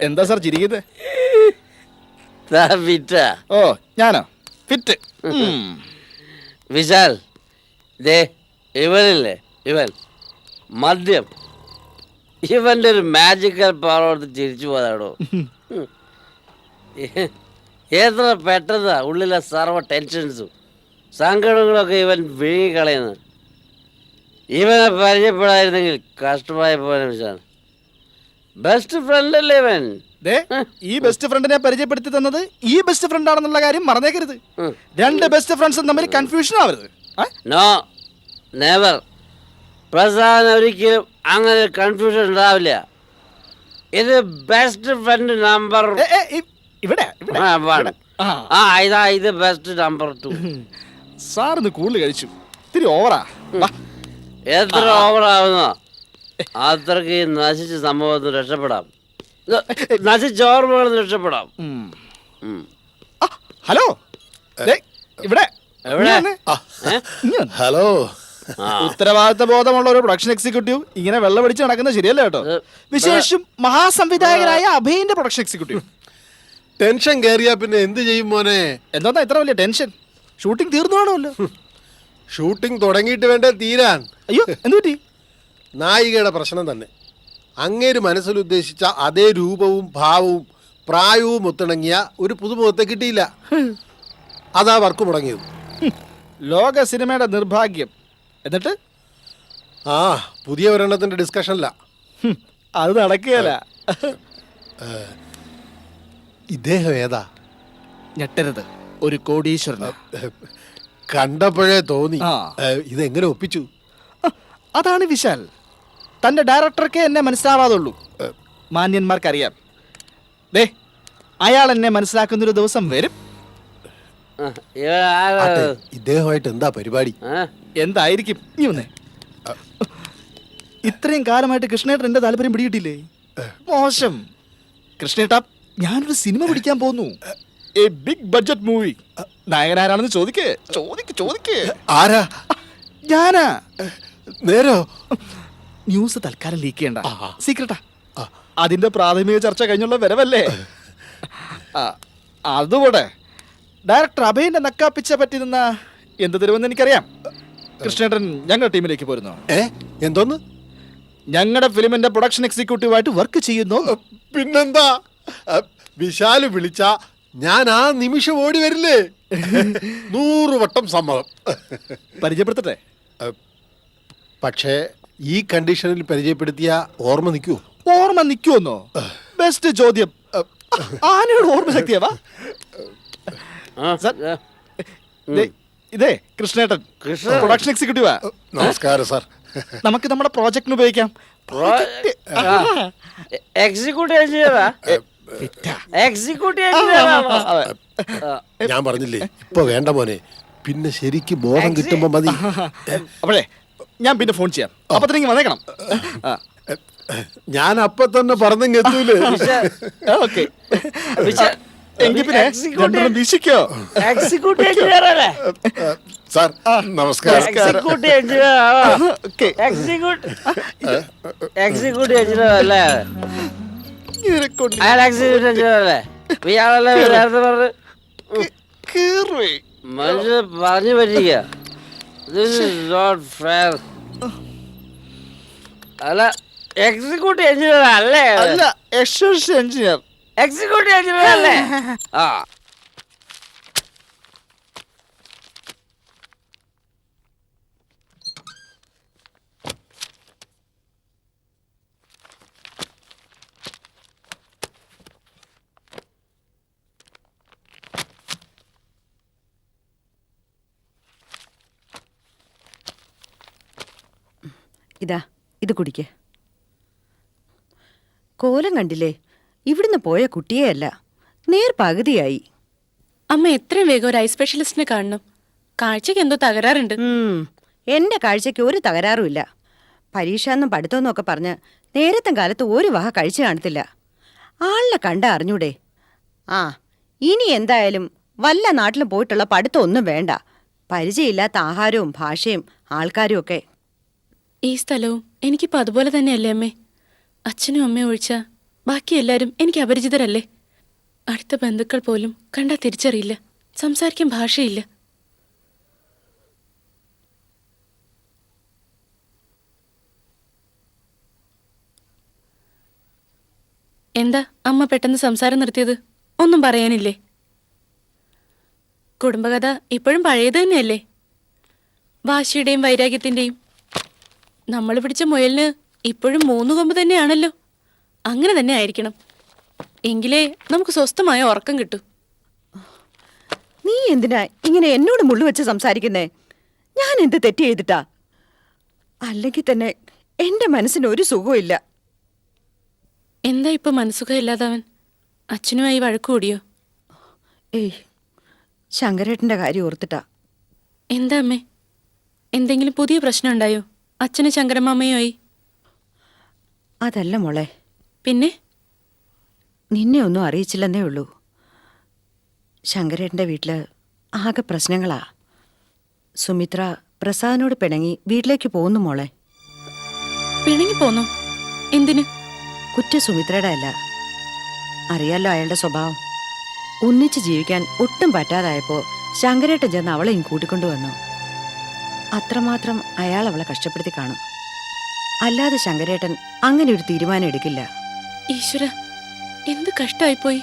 എന്താ സാർ ചിരിക്കുന്നത്? ഓ ഞാനോ ഫിറ്റ്? വിശാൽ, ദേ ഇവനില്ലേ, ഇവൻ മദ്യം, ഇവന്റെ ഒരു മാജിക്കൽ പവർ കൊടുത്ത് ചിരിച്ചു പോതാടോ. എത്ര പെട്ടെന്നാ ഉള്ളിലെ സർവ്വ ടെൻഷൻസും സങ്കടങ്ങളൊക്കെ ഇവൻ വിഴുങ്ങിക്കളയുന്നത്. ഇവനെ പരിചയപ്പെടായിരുന്നെങ്കിൽ കഷ്ടമായി പോകാൻ വിശാൽ. ബെസ്റ്റ് ഫ്രണ്ട് അല്ലേ ഇവൻ. ഈ ബെസ്റ്റ് ഫ്രണ്ടിനെ പരിചയപ്പെടുത്തി തന്നത് ഈ ബെസ്റ്റ് ഫ്രണ്ട് ആണെന്നുള്ള കാര്യം മറന്നേക്കരുത്. രണ്ട് ബെസ്റ്റ് ഫ്രണ്ട്സും തമ്മിൽ കൺഫ്യൂഷൻ ആവരുത്. No, never. പ്രസാദ് ഒരിക്കലും അങ്ങനെ കൺഫ്യൂഷൻ ഉണ്ടാവില്ല. ഇത് ബെസ്റ്റ് ഫ്രണ്ട് നമ്പർ ഇവിടെ ഇത് ബെസ്റ്റ് നമ്പർ 2. സാറിന്ന് കൂടുതൽ കഴിച്ചു, ഇത്തിരി ഓവറാ. എത്ര ഓവറാവുന്നോ അത്രക്ക് നശിച്ച സംഭവത്തിൽ രക്ഷപ്പെടാം, നശിച്ച ഓർമ്മകളിൽ രക്ഷപ്പെടാം. ഹലോ, ഇവിടെ ഹലോ. ഉത്തരവാദിത്ത ബോധമുള്ള ഒരു പ്രൊഡക്ഷൻ എക്സിക്യൂട്ടീവ് ഇങ്ങനെ വെള്ളമടിച്ച് നടക്കുന്നത് ശരിയല്ല കേട്ടോ. വിശേഷം മഹാസംവിധായകനായ അഭയന്റെ പ്രൊഡക്ഷൻ എക്സിക്യൂട്ടീവ്. ടെൻഷൻ കയറിയാ പിന്നെ എന്ത് ചെയ്യും മോനെ? എന്താ ഇത്ര വലിയ ടെൻഷൻ? ഷൂട്ടിംഗ് തീർന്നു കാണുമല്ലോ. ഷൂട്ടിംഗ് തുടങ്ങിയിട്ട് വേണ്ടേ തീരാൻ? അയ്യോ, എന്ത് പറ്റി? നായികയുടെ പ്രശ്നം തന്നെ. അങ്ങേര് മനസ്സിൽ ഉദ്ദേശിച്ച അതേ രൂപവും ഭാവവും പ്രായവും ഒത്തിണങ്ങിയ ഒരു പുതുമുഖത്തെ കിട്ടിയില്ല. അതാ വർക്ക് മുടങ്ങിയത്. ലോക സിനിമയുടെ നിർഭാഗ്യം. എന്നിട്ട് പുതിയ ഒരെണ്ണത്തിന്റെ ഡിസ്കഷനില്ല. അത് നടക്കുകയല്ല. ഇദ്ദേഹം ഏതാ? ഞെട്ടരുത്, ഒരു കോടീശ്വരൻ. കണ്ടപ്പോഴേ തോന്നി. ഇതെങ്ങനെ ഒപ്പിച്ചു? അതാണ് വിശാൽ. തന്റെ ഡയറക്ടർക്ക് എന്നെ മനസ്സിലാവാതുള്ളൂ. മാന്യന്മാർക്കറിയാം. അയാൾ എന്നെ മനസ്സിലാക്കുന്നൊരു ദിവസം വരും. ഇദ്ദേഹമായിട്ട് എന്താ പരിപാടി? എന്തായിരിക്കും? നീ വന്നേ. ഇത്രയും കാലമായിട്ട് കൃഷ്ണേട്ടൻ എന്റെ താല്പര്യം പിടികിട്ടില്ലേ? മോശം. കൃഷ്ണേട്ടാ, ഞാനൊരു സിനിമ പിടിക്കാൻ പോകുന്നു. A big budget movie. നായകനാരാണെന്ന് ചോദിക്കേ. ആരാ? ഞാനാ. നേരോ? ന്യൂസ് തൽക്കാലം ലീക്ക് ചെയ്യണ്ട, സീക്രട്ടാ. അതിന്റെ പ്രാഥമിക ചർച്ച കഴിഞ്ഞുള്ള വരവല്ലേ. അതുകൂടെ ഡയറക്ടർ അഭയന്റെ നക്കാപ്പിച്ച പറ്റി നിന്ന എന്ത് തരുമെന്ന് എനിക്കറിയാം. കൃഷ്ണേട്ടൻ ഞങ്ങളുടെ ടീമിലേക്ക് പോരുന്നു. എന്തോന്ന്? ഞങ്ങളുടെ ഫിലിമിന്റെ പ്രൊഡക്ഷൻ എക്സിക്യൂട്ടീവായിട്ട് വർക്ക് ചെയ്യുന്നു. പിന്നെന്താ, വിശാല് വിളിച്ച ഞാൻ ആ നിമിഷം ഓടി വരില്ലേ? 100 വട്ടം സമ്മതം. പരിചയപ്പെടുത്തട്ടെ? പക്ഷേ ഈ കണ്ടീഷനിൽ പരിചയപ്പെടുത്തിയ ഓർമ്മ നിൽക്കൂ? ഓർമ്മ നിൽക്കുമെന്നോ? ബെസ്റ്റ് ചോദ്യം. ആനയുടെ ഓർമ്മശക്തിയാവാ. ഇതേ കൃഷ്ണേട്ടൻ, പ്രൊഡക്ഷൻ എക്സിക്യൂട്ടീവാ. നമസ്കാരം സാർ. നമുക്ക് നമ്മുടെ പ്രോജക്റ്റിന് ഉപയോഗിക്കാം. ഞാൻ പറഞ്ഞില്ലേ, ഇപ്പൊ വേണ്ട മോനെ, പിന്നെ ശരിക്കും ബോധം കിട്ടുമ്പോ മതി. അപ്പോഴേ ഞാൻ പിന്നെ ഫോൺ ചെയ്യാം. അപ്പൊ തന്നെ വന്നേക്കണം. ഞാൻ അപ്പൊ തന്നെ പറഞ്ഞെങ്കിൽ എത്തൂലേ? ഓക്കെ. എങ്കിൽ പിന്നെ വീശിക്കോ. സാർ നമസ്കാരം. മനുഷ്യ പറഞ്ഞു പറ്റിക്ക. അല്ല, എക്സിക്യൂട്ടീവ് എഞ്ചിനീയർ അല്ലേ? അല്ല, എഞ്ചിനീയർ. എക്സിക്യൂട്ടീവ് എഞ്ചിനീയർ അല്ലേ? ഇതാ, ഇത് കുടിക്ക്. കോലം കണ്ടില്ലേ? ഇവിടുന്ന് പോയ കുട്ടിയെയല്ല, നേർ പകുതിയായി. അമ്മ എത്രയും വേഗം ഒരു ഐ സ്പെഷ്യലിസ്റ്റിനെ കാണണം. കാഴ്ചക്ക് എന്തോ തകരാറുണ്ട്. എന്റെ കാഴ്ചക്ക് ഒരു തകരാറുമില്ല. പരീക്ഷയെന്നും പഠിത്തമെന്നും ഒക്കെ പറഞ്ഞ് നേരത്തെ കാലത്ത് ഒരു വക കഴിച്ചു കാണത്തില്ല. ആളിനെ കണ്ട അറിഞ്ഞൂടെ? ഇനി എന്തായാലും വല്ല നാട്ടിലും പോയിട്ടുള്ള പഠിത്തമൊന്നും വേണ്ട. പരിചയമില്ലാത്ത ആഹാരവും ഭാഷയും ആൾക്കാരും ഒക്കെ. ഈ സ്ഥലവും എനിക്കിപ്പോൾ അതുപോലെ തന്നെയല്ലേ അമ്മേ? അച്ഛനും അമ്മയും ഒഴിച്ചാ ബാക്കി എല്ലാവരും എനിക്ക് അപരിചിതരല്ലേ? അടുത്ത ബന്ധുക്കൾ പോലും കണ്ടാൽ തിരിച്ചറിയില്ല, സംസാരിക്കാൻ ഭാഷയില്ല. എന്താ അമ്മ പെട്ടെന്ന് സംസാരം നിർത്തിയത്? ഒന്നും പറയാനില്ലേ? കുടുംബകഥ ഇപ്പോഴും പഴയത് തന്നെയല്ലേ? വാശിയുടെയും വൈരാഗ്യത്തിൻ്റെയും. നമ്മൾ പിടിച്ച മുയലിന് ഇപ്പോഴും 3 കൊമ്പ് തന്നെയാണല്ലോ. അങ്ങനെ തന്നെ ആയിരിക്കണം, എങ്കിലേ നമുക്ക് സ്വസ്ഥമായ ഉറക്കം കിട്ടൂ. നീ എന്തിനാ ഇങ്ങനെ എന്നോട് മുള്ളു വെച്ച് സംസാരിക്കുന്നേ? ഞാൻ എന്ത് തെറ്റ് ചെയ്തിട്ടാ? അല്ലെങ്കിൽ തന്നെ എന്റെ മനസ്സിന് ഒരു സുഖമില്ല. എന്താ ഇപ്പൊ മനസ്സുഖം ഇല്ലാതവൻ? അച്ഛനുമായി വഴക്ക് കൂടിയോ? ഏയ്, ശങ്കരേട്ടന്റെ കാര്യം ഓർത്തിട്ടാ. എന്താ അമ്മേ, എന്തെങ്കിലും പുതിയ പ്രശ്നം ഉണ്ടായോ അച്ഛന് ശങ്കരമാമയുമായി? അതല്ല മോളെ, പിന്നെ? നിന്നെ ഒന്നും അറിയിച്ചില്ലെന്നേ ഉള്ളൂ. ശങ്കരേട്ടന്റെ വീട്ടില് ആകെ പ്രശ്നങ്ങളാ. സുമിത്ര പ്രസാദിനോട് പിണങ്ങി വീട്ടിലേക്ക് പോകുന്നു മോളെ. പിണങ്ങി പോന്നോ? എന്തിന്? കുറ്റ സുമിത്രയുടെ അല്ല, അറിയാലോ അയാളുടെ സ്വഭാവം. ഒന്നിച്ച് ജീവിക്കാൻ ഒട്ടും പറ്റാതായപ്പോ ശങ്കരേട്ടൻ ചെന്ന് അവളെയും കൂട്ടിക്കൊണ്ടുവന്നു. അത്രമാത്രം അയാൾ അവളെ കഷ്ടപ്പെടുത്തി കാണും. അല്ലാതെ ശങ്കരേട്ടൻ അങ്ങനെ ഒരു തീരുമാനം എടുക്കില്ല. ഈശ്വര, എന്ത് കഷ്ടായിപ്പോയി.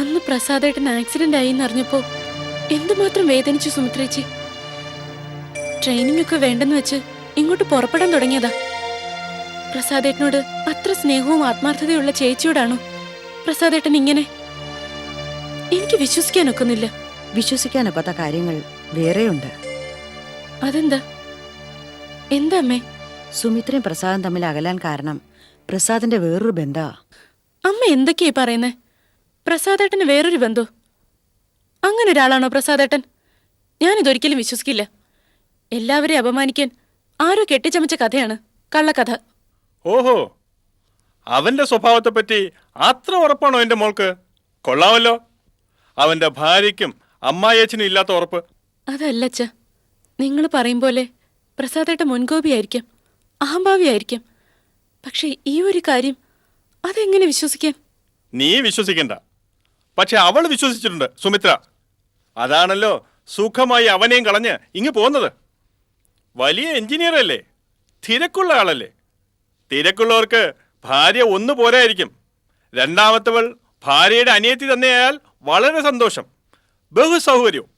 അന്ന് പ്രസാദേട്ടൻ ആക്സിഡന്റ് ആയി എന്നറിഞ്ഞപ്പോ എന്തുമാത്രം വേദനിച്ചു സുമിത്രേച്ചി. ട്രെയിനിങ് ഒക്കെ വേണ്ടെന്ന് വെച്ച് ഇങ്ങോട്ട് പുറപ്പെടാൻ തുടങ്ങിയതാ. പ്രസാദേട്ടനോട് അത്ര സ്നേഹവും ആത്മാർത്ഥതയുള്ള ചേച്ചിയോടാണോ പ്രസാദേട്ടൻ ഇങ്ങനെ? എനിക്ക് വിശ്വസിക്കാൻ ഒക്കുന്നില്ല. വിശ്വസിക്കാനൊക്കാത്ത കാര്യങ്ങൾ വേറെയുണ്ട്. അതെന്താ? എന്താ അമ്മേ? സുമിത്രയും പ്രസാദും തമ്മിൽ അകലാൻ കാരണം പ്രസാദിന്റെ വേറൊരു ബന്ധാ. അമ്മ എന്തൊക്കെയായി പറയുന്നേ? പ്രസാദേട്ടന് വേറൊരു ബന്ധോ? അങ്ങനെ ഒരാളാണോ പ്രസാദേട്ടൻ? ഞാനിതൊരിക്കലും വിശ്വസിക്കില്ല. എല്ലാവരെയും അപമാനിക്കാൻ ആരോ കെട്ടിച്ചമച്ച കഥയാണ്, കള്ളക്കഥ. ഓഹോ, അവന്റെ സ്വഭാവത്തെപ്പറ്റി അത്ര ഉറപ്പാണോ എൻ്റെ മോൾക്ക്? കൊള്ളാമല്ലോ, അവന്റെ ഭാര്യയ്ക്കും അമ്മായിയച്ഛനും ഇല്ലാത്ത ഉറപ്പ്. അതല്ല അച്ഛ, നിങ്ങൾ പറയും പോലെ പ്രസാദേട്ടൻ മുൻകോപിയായിരിക്കാം, അഹംഭാവിയായിരിക്കാം. പക്ഷെ ഈ ഒരു കാര്യം അതെങ്ങനെ വിശ്വസിക്കാൻ? നീ വിശ്വസിക്കണ്ട, പക്ഷെ അവൾ വിശ്വസിച്ചിട്ടുണ്ട് സുമിത്ര. അതാണല്ലോ സുഖമായി അവനെയും കളഞ്ഞ് ഇങ്ങ് പോകുന്നത്. വലിയ എഞ്ചിനീയർ അല്ലേ, തിരക്കുള്ള ആളല്ലേ. തിരക്കുള്ളവർക്ക് ഭാര്യ ഒന്ന് പോരായിരിക്കും. രണ്ടാമത്തവൾ ഭാര്യയുടെ അനിയത്തി തന്നെയായാൽ വളരെ സന്തോഷം, ബഹുസൗകര്യവും.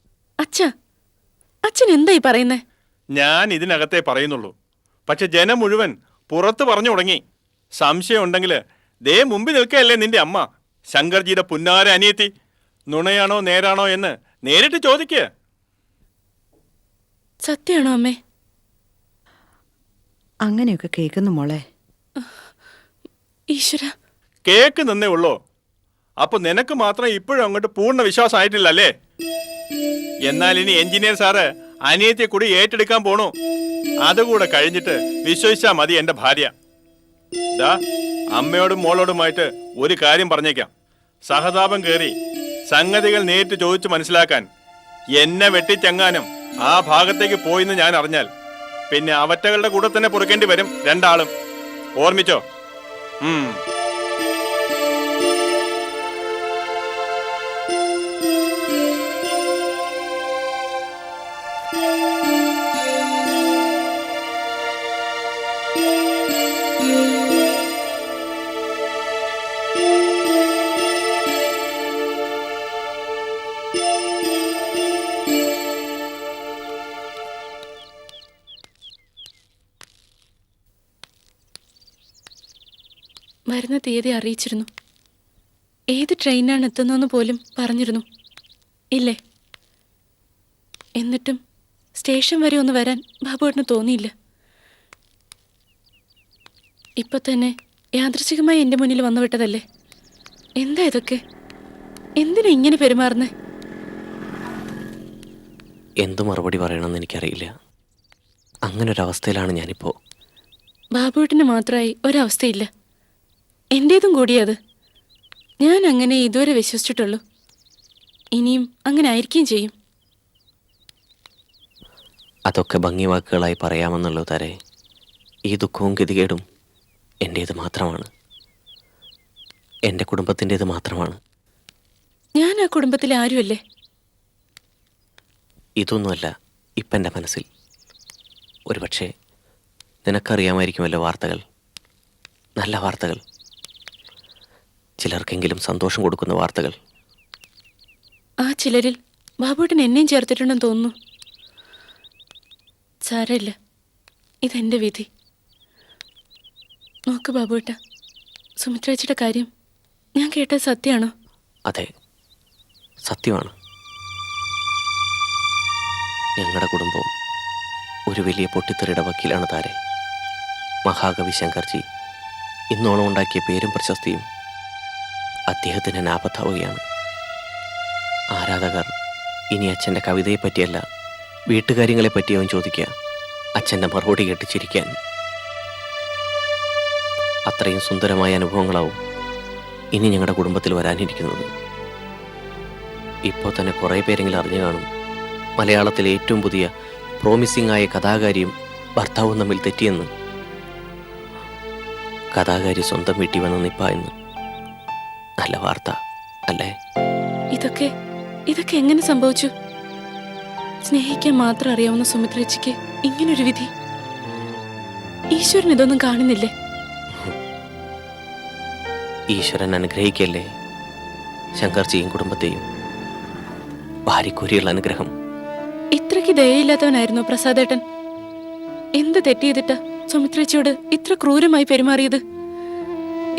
അച്ഛൻ എന്തായി പറയുന്നേ? ഞാൻ ഇതിനകത്തേ പറയുന്നുള്ളൂ, പക്ഷെ ജനം മുഴുവൻ പുറത്ത് പറഞ്ഞു തുടങ്ങി. സംശയം ഉണ്ടെങ്കിൽ ദേ മുമ്പിൽ നിൽക്കുകയല്ലേ നിന്റെ അമ്മ, ശങ്കർജിയുടെ പുന്നാര അനിയത്തി. നുണയാണോ നേരാണോ എന്ന് നേരിട്ട് ചോദിക്കുക. സത്യമാണോ അമ്മേ? അങ്ങനെയൊക്കെ കേൾക്കുന്നു മോളെ. ഈശ്വര, കേക്ക് നിന്നേ ഉള്ളോ? അപ്പൊ നിനക്ക് മാത്രം ഇപ്പോഴും അങ്ങോട്ട് പൂർണ്ണ വിശ്വാസം ആയിട്ടില്ല അല്ലേ? എന്നാൽ ഇനി എഞ്ചിനീയർ സാറ് അനിയത്തിയെ കൂടി ഏറ്റെടുക്കാൻ പോണു. അതുകൂടെ കഴിഞ്ഞിട്ട് വിശ്വസിച്ചാ മതി എന്റെ ഭാര്യ. ദാ അമ്മയോടും മോളോടുമായിട്ട് ഒരു കാര്യം പറഞ്ഞേക്കാം. സഹതാപം കയറി സംഗതികൾ നേരിട്ട് ചോദിച്ചു മനസ്സിലാക്കാൻ എന്നെ വെട്ടിച്ചെങ്ങാനും ആ ഭാഗത്തേക്ക് പോയിന്ന് ഞാൻ അറിഞ്ഞാൽ പിന്നെ അവറ്റകളുടെ കൂടെ തന്നെ പൊറുക്കേണ്ടി വരും രണ്ടാളും. ഓർമ്മിച്ചോ? വരുന്ന തീയതി അറിയിച്ചിരുന്നു. ഏത് ട്രെയിനാണ് എത്തുന്നതെന്ന് പോലും പറഞ്ഞിരുന്നു, ഇല്ലേ? എന്നിട്ടും സ്റ്റേഷൻ വരെ ഒന്ന് വരാൻ ബാബുവേട്ടന് തോന്നിയില്ല. ഇപ്പൊ തന്നെ യാദൃച്ഛികമായി എൻ്റെ മുന്നിൽ വന്നു വിട്ടതല്ലേ. എന്താ ഇതൊക്കെ? എന്തിനാ ഇങ്ങനെ പെരുമാറുന്നേ? എന്തു മറുപടി പറയണമെന്ന് എനിക്കറിയില്ല. അങ്ങനൊരവസ്ഥയിലാണ് ഞാനിപ്പോൾ. ബാബുവേട്ടന് മാത്രമായി ഒരവസ്ഥയില്ല, എൻ്റേതും കൂടിയത്. ഞാൻ അങ്ങനെ ഇതുവരെ വിശ്വസിച്ചിട്ടുള്ളൂ, ഇനിയും അങ്ങനെ ആയിരിക്കുകയും ചെയ്യും. അതൊക്കെ ഭംഗി വാക്കുകളായി പറയാമെന്നുള്ളൂ തരേ. ഈ ദുഃഖവും ഗതികേടും എൻ്റേത് മാത്രമാണ്, എൻ്റെ കുടുംബത്തിൻ്റേത് മാത്രമാണ്. ഞാൻ ആ കുടുംബത്തിലെ ആരുമല്ലേ. ഇതൊന്നുമല്ല ഇപ്പം എൻ്റെ മനസ്സിൽ. ഒരുപക്ഷെ നിനക്കറിയാമായിരിക്കുമല്ലോ വാർത്തകൾ, നല്ല വാർത്തകൾ, ചിലർക്കെങ്കിലും സന്തോഷം കൊടുക്കുന്ന വാർത്തകൾ. ആ ചിലരിൽ ബാബുവേട്ടൻ എന്നെയും ചേർത്തിട്ടുണ്ടെന്ന് തോന്നുന്നു. സാരമില്ല, ഇതെൻ്റെ വിധി. നോക്ക് ബാബുവേട്ട, സുമിത്രേച്ചിയുടെ കാര്യം ഞാൻ കേട്ടത് സത്യമാണോ? അതെ, സത്യമാണ്. ഞങ്ങളുടെ കുടുംബം ഒരു വലിയ പൊട്ടിത്തെറിയുടെ വക്കീലാണ് താരെ. മഹാകവി ശങ്കർജി ഇന്നോളം ഉണ്ടാക്കിയ പേരും പ്രശസ്തിയും അദ്ദേഹത്തിന് നാപത്താവുകയാണ്. ആരാധകർ ഇനി അച്ഛൻ്റെ കവിതയെ പറ്റിയല്ല വീട്ടുകാര്യങ്ങളെ പറ്റിയാവും ചോദിക്കുക, അച്ഛൻ്റെ മറുപടി കേട്ട് ചിരിക്കാൻ. അത്രയും സുന്ദരമായ അനുഭവങ്ങളാവും ഇനി ഞങ്ങളുടെ കുടുംബത്തിൽ വരാനിരിക്കുന്നത്. ഇപ്പോൾ തന്നെ കുറേ പേരെങ്കിലും അറിഞ്ഞു കാണും, മലയാളത്തിലെ ഏറ്റവും പുതിയ പ്രോമിസിംഗ് ആയ കഥാകാരിയും ഭർത്താവും തമ്മിൽ തെറ്റിയെന്ന്. കഥാകാരി സ്വന്തം വീട്ടിൽ വന്ന് നിപ്പായെന്ന്. നല്ല വാർത്ത അല്ലേ? ഇതൊക്കെ എങ്ങനെ സംഭവിച്ചു? സ്നേഹിക്കാൻ മാത്രം അറിയാവുന്ന സുമിത്രേച്ചിക്ക് ഇങ്ങനൊരു വിധി. ഈശ്വരൻ ഇതൊന്നും കാണുന്നില്ലേ? ഈശ്വരൻ അനുഗ്രഹിക്കല്ലേ ശങ്കർജിയും കുടുംബത്തെയും. ഭാര്യക്കൊരിയുള്ള അനുഗ്രഹം. ഇത്രയ്ക്ക് ദയയില്ലാത്തവനായിരുന്നു പ്രസാദേട്ടൻ. എന്ത് തെറ്റ് ചെയ്തിട്ടാ സുമിത്രേച്ചിയോട് ഇത്ര ക്രൂരമായി പെരുമാറിയത്?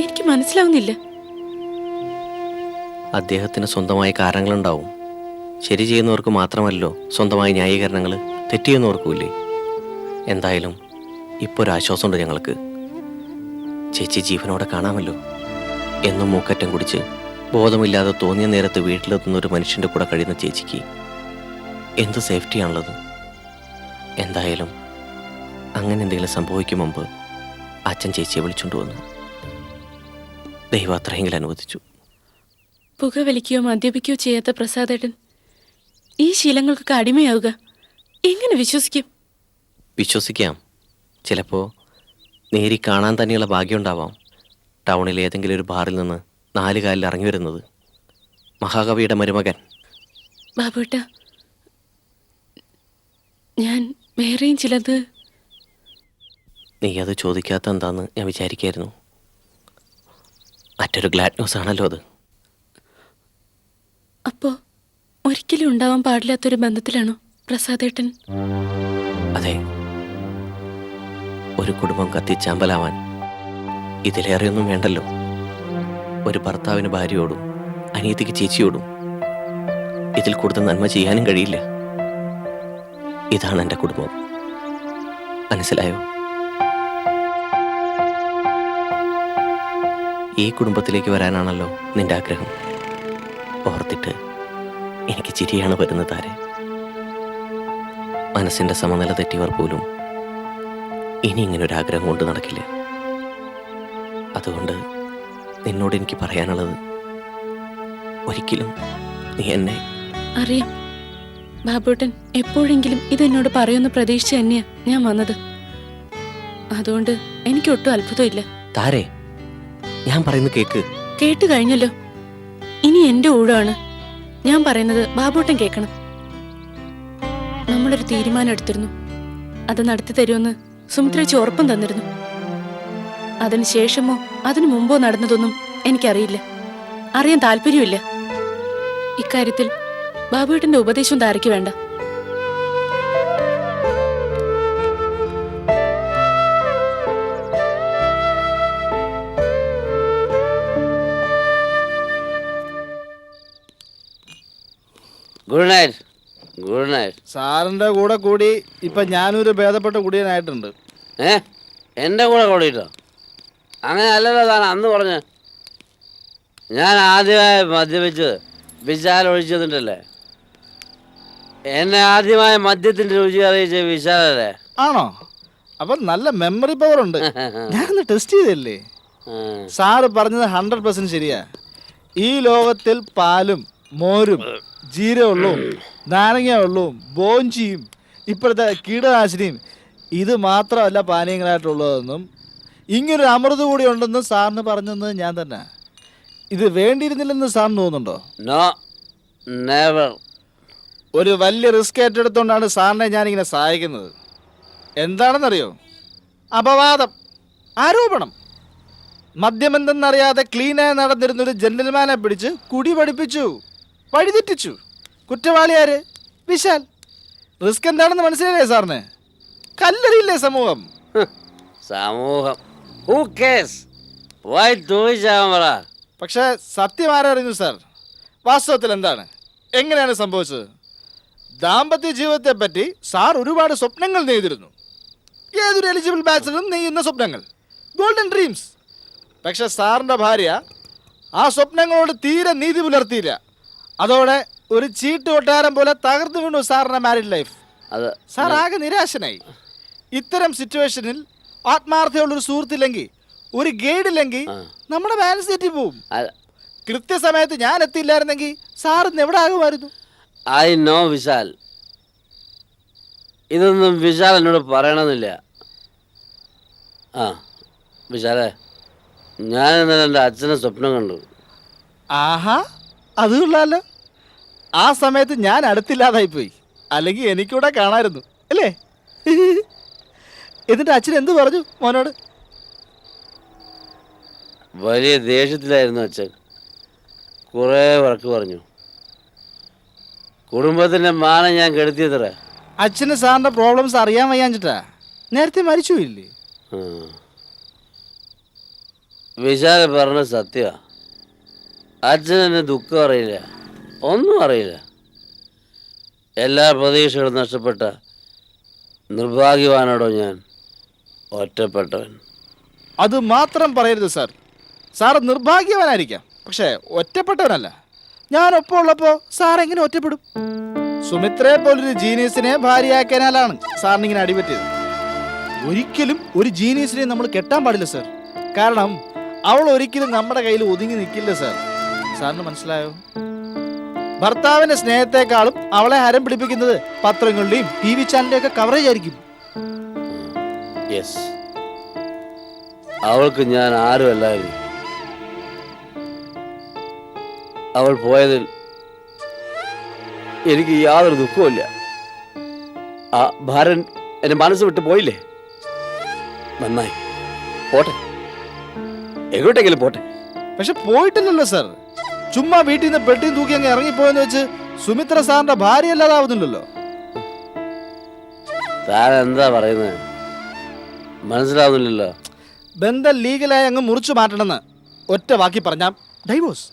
എനിക്ക് മനസ്സിലാവുന്നില്ല. അദ്ദേഹത്തിന് സ്വന്തമായ കാരണങ്ങളുണ്ടാവും. ശരി ചെയ്യുന്നവർക്ക് മാത്രമല്ലോ സ്വന്തമായ ന്യായീകരണങ്ങൾ. തെറ്റിയെന്നോർക്കൂല്ലേ? എന്തായാലും ഇപ്പോൾ ഒരു ആശ്വാസമുണ്ട് ഞങ്ങൾക്ക്. ചേച്ചി ജീവനോടെ കാണാമല്ലോ. എന്നും മൂക്കറ്റം കുടിച്ച് ബോധമില്ലാതെ തോന്നിയ നേരത്ത് വീട്ടിലെത്തുന്ന ഒരു മനുഷ്യൻ്റെ കൂടെ കഴിയുന്ന ചേച്ചിക്ക് എന്ത് സേഫ്റ്റിയാണുള്ളത്? എന്തായാലും അങ്ങനെ എന്തെങ്കിലും സംഭവിക്കും മുമ്പ് അച്ഛൻ ചേച്ചിയെ വിളിച്ചുകൊണ്ട് വന്നു. ദൈവം അത്രയെങ്കിലും അനുവദിച്ചു. പുകവലിക്കുകയോ മദ്യപിക്കുകയോ ചെയ്യാത്ത പ്രസാദേട്ടൻ ഈ ശീലങ്ങൾക്കൊക്കെ അടിമയാവുക എങ്ങനെ വിശ്വസിക്കും? വിശ്വസിക്കാം. ചിലപ്പോൾ നേരി കാണാൻ തന്നെയുള്ള ഭാഗ്യമുണ്ടാവാം. ടൗണിലെ ഏതെങ്കിലും ഒരു ബാറിൽ നിന്ന് 4 കാലിൽ ഇറങ്ങി വരുന്നത് മഹാകവിയുടെ മരുമകൻ. ബാബുട്ട, ഞാൻ വേറെയും ചിലത്. നീ അത് ചോദിക്കാത്ത എന്താന്ന് ഞാൻ വിചാരിക്കായിരുന്നു. മറ്റൊരു ഗ്ലാഡ് ന്യൂസ് ആണല്ലോ അത്. അപ്പോ ഒരിക്കലും ഉണ്ടാവാൻ പാടില്ലാത്തൊരു ബന്ധത്തിലാണോ പ്രസാദേട്ടൻ? അതെ, ഒരു കുടുംബം കത്തിച്ചാമ്പലാവാൻ ഇതിലേറെയൊന്നും വേണ്ടല്ലോ. ഒരു ഭർത്താവിന് ഭാര്യയോടും അനിയത്തിക്ക് ചേച്ചിയോടും ഇതിൽ കൂടുതൽ നന്മ ചെയ്യാനും കഴിയില്ല. ഇതാണ് എൻ്റെ കുടുംബം. മനസ്സിലായോ? ഈ കുടുംബത്തിലേക്ക് വരാനാണല്ലോ നിന്റെ ആഗ്രഹം. ഓർത്തിട്ട് എനിക്ക് ചിരിയാണ് വരുന്നത് താരെ. മനസ്സിൻ്റെ സമനില തെറ്റിയവർ പോലും ഇനി ഇങ്ങനൊരാഗ്രഹം കൊണ്ട് നടക്കില്ല. അതുകൊണ്ട് നിന്നോട് എനിക്ക് പറയാനുള്ളത്, ഒരിക്കലും നീ എന്നെ. അറിയാം ബാബുട്ടൻ എപ്പോഴെങ്കിലും ഇതെന്നോട് പറയുമെന്ന് പ്രതീക്ഷിച്ച് തന്നെയാ ഞാൻ വന്നത്. അതുകൊണ്ട് എനിക്കൊട്ടും അത്ഭുതമില്ല. താരെ, ഞാൻ പറയുന്നത് കേക്ക്. കേട്ടു കഴിഞ്ഞല്ലോ. ഇനി എന്റെ ഊഴമാണ്. ഞാൻ പറയുന്നത് ബാബുട്ടൻ കേൾക്കണം. നമ്മളൊരു തീരുമാനം എടുത്തിരുന്നു. അത് നടത്തി തരുമെന്ന് സുമിത്രേച്ചി ഉറപ്പും തന്നിരുന്നു. അതിന് ശേഷമോ അതിനു മുമ്പോ നടന്നതൊന്നും എനിക്കറിയില്ല, അറിയാൻ താല്പര്യമില്ല. ഇക്കാര്യത്തിൽ ബാബുവേട്ടന്റെ ഉപദേശം താരയ്ക്ക് വേണ്ട. Good night. Good night. സാറിന്റെ കൂടെ കൂടി ഇപ്പൊ ഞാനൊരു ഭേദപ്പെട്ട കുടിയനായിട്ടുണ്ട്. എൻ്റെ കൂടെ കൂടിയിട്ടോ? അങ്ങനെ അല്ലല്ലോ താൻ അന്ന് പറഞ്ഞ്. ഞാൻ ആദ്യമായി മദ്യപിച്ചത് വിശാൽ ഒഴിച്ചു തന്നിട്ടല്ലേ? എന്നെ ആദ്യമായ മദ്യത്തിന്റെ രുചി അറിയിച്ച വിശാലല്ലേ? ആണോ? അപ്പൊ നല്ല മെമ്മറി പവർ ഉണ്ട്. ഞാനൊന്ന് ടെസ്റ്റ് ചെയ്തല്ലേ. സാറ് പറഞ്ഞത് 100% ശരിയാ. ഈ ലോകത്തിൽ പാലും മോരും ജീരകമുള്ളൂ, നാരങ്ങ വെള്ളവും ബോഞ്ചിയും ഇപ്പോഴത്തെ കീടനാശിനിയും ഇത് മാത്രമല്ല പാനീയങ്ങളായിട്ടുള്ളതെന്നും ഇങ്ങനൊരു അമൃത് കൂടി ഉണ്ടെന്ന് സാറിന് പറഞ്ഞെന്ന് ഞാൻ തന്നെ. ഇത് വേണ്ടിയിരുന്നില്ലെന്ന് സാറിന് തോന്നുന്നുണ്ടോ? No, never. ഒരു വലിയ റിസ്ക് ഏറ്റെടുത്തുകൊണ്ടാണ് സാറിനെ ഞാനിങ്ങനെ സഹായിക്കുന്നത്. എന്താണെന്നറിയോ? അപവാദം, ആരോപണം. മദ്യമെന്തെന്നറിയാതെ ക്ലീനായി നടന്നിരുന്നൊരു ജെന്റിൽമാനെ പിടിച്ച് കുടി പഠിപ്പിച്ചു, വഴിതെറ്റിച്ചു. കുറ്റവാളി ആര്? വിശാൽ. റിസ്ക് എന്താണെന്ന് മനസ്സിലായില്ലേ സാറിന്? കല്ലെറിയില്ലേ സമൂഹം? സമൂഹം ഹൂ കേസ്? വൈ തോന്നിച്ചാൻ പറ. പക്ഷേ സത്യം ആരറിഞ്ഞു സാർ? വാസ്തവത്തിൽ എന്താണ്, എങ്ങനെയാണ് സംഭവിച്ചത്? ദാമ്പത്യ ജീവിതത്തെ പറ്റി സാർ ഒരുപാട് സ്വപ്നങ്ങൾ നെയ്തിരുന്നു. ഏതൊരു എലിജിബിൾ ബാച്ചിലും നെയ്യുന്ന സ്വപ്നങ്ങൾ, ഗോൾഡൻ ഡ്രീംസ്. പക്ഷെ സാറിൻ്റെ ഭാര്യ ആ സ്വപ്നങ്ങളോട് തീരെ നീതി പുലർത്തിയില്ല. അതോടെ ഒരു ചീട്ട് കൊട്ടാരം പോലെ തകർന്നു വീണു സാറിൻ്റെ മാരീഡ് ലൈഫ്. അത് സാർ ആകെ നിരാശനായി. ഇത്തരം സിറ്റുവേഷനിൽ ആത്മാർത്ഥമുള്ളൊരു സുഹൃത്തില്ലെങ്കിൽ, ഒരു ഗൈഡ് ഇല്ലെങ്കിൽ നമ്മുടെ ബാലൻസ് തെറ്റി പോവും. അത്- കൃത്യസമയത്ത് ഞാൻ എത്തിയില്ലായിരുന്നെങ്കിൽ സാർ ഇന്ന് എവിടെ ആകുമായിരുന്നു? I know Vishal. ഇതൊന്നും വിശാൽ എന്നോട് പറയണമെന്നില്ല. ആ വിശാലേ, ഞാൻ ഇന്നലെ എൻ്റെ അച്ഛനെ സ്വപ്നം കണ്ടു. ആഹാ, അത് കൊള്ളാലോ. ആ സമയത്ത് ഞാൻ അടുത്തില്ലാതായിപ്പോയി, അല്ലെങ്കിൽ എനിക്കൂടെ കാണാമായിരുന്നു അല്ലേ? എന്നിട്ട് അച്ഛൻ എന്ത് പറഞ്ഞു മോനോട്? വലിയ ദേഷ്യത്തിലായിരുന്നു അച്ഛൻ. കുറേ വഴക്ക് പറഞ്ഞു. കുടുംബത്തിൻ്റെ മാനം ഞാൻ കെടുത്തിയത്ര. അച്ഛന് സാറിൻ്റെ പ്രോബ്ലംസ് അറിയാൻ വയ്യാഞ്ഞിട്ടാ. നേരത്തെ മരിച്ചു പോയില്ലേ? വിശാല പറഞ്ഞ സത്യമാ. അച്ഛൻ എന്നെ ദുഃഖം അറിയില്ല, ഒന്നും അറിയില്ല. എല്ലാ പ്രതീക്ഷകളും നഷ്ടപ്പെട്ട നിർഭാഗ്യവാനോടോ ഞാൻ, ഒറ്റപ്പെട്ടവൻ. അത് മാത്രം പറയരുത് സാർ. സാർ നിർഭാഗ്യവാനായിരിക്കാം, പക്ഷേ ഒറ്റപ്പെട്ടവനല്ല. ഞാനൊപ്പം ഉള്ളപ്പോൾ സാർ എങ്ങനെ ഒറ്റപ്പെടും? സുമിത്രയെ പോലൊരു ജീനിയസിനെ ഭാര്യയാക്കാനാലാണ് സാറിനിങ്ങനെ അടിപറ്റിയത്. ഒരിക്കലും ഒരു ജീനിയസിനെ നമ്മൾ കെട്ടാൻ പാടില്ല സാർ. കാരണം അവൾ ഒരിക്കലും നമ്മുടെ കയ്യിൽ ഒതുങ്ങി നിൽക്കില്ല സാർ. സാറിന് മനസ്സിലായോ? ഭർത്താവിന്റെ സ്നേഹത്തെക്കാളും അവളെ ഹരം പിടിപ്പിക്കുന്നത് പത്രങ്ങളുടെയും TV ചാനലിന്റെയും ഒക്കെ കവറേജ് ആയിരിക്കും. യെസ്, അവൾക്ക് ഞാൻ ആരുമല്ലായിരുന്നു. അവൾ പോയതിൽ എനിക്ക് യാതൊരു ദുഃഖവുമില്ല. ആ ഭാരൻ എന്നെ മനസ്സ് വിട്ട് പോയില്ലേ, നന്നായി. പോട്ടെ, എങ്ങോട്ടെങ്കിലും പോട്ടെ. പക്ഷെ പോയിട്ടില്ലല്ലോ സാർ. ചുമ്മാ വീട്ടിൽ നിന്ന് പെട്ടിയും തൂക്കി അങ്ങ് ഇറങ്ങിപ്പോയെന്ന് വെച്ച് സുമിത്ര സാറിന്റെ ഭാര്യ അല്ലാതാവുന്നില്ലല്ലോ. താൻ എന്താ പറയുന്നത്? മനസ്സിലാവുന്നില്ലല്ലോ. ബന്ധം ലീഗലായി അങ്ങ് മുറിച്ചു മാറ്റണമെന്ന് ഒറ്റ വാക്കി പറഞ്ഞാൽ ഡൈവോഴ്സ്.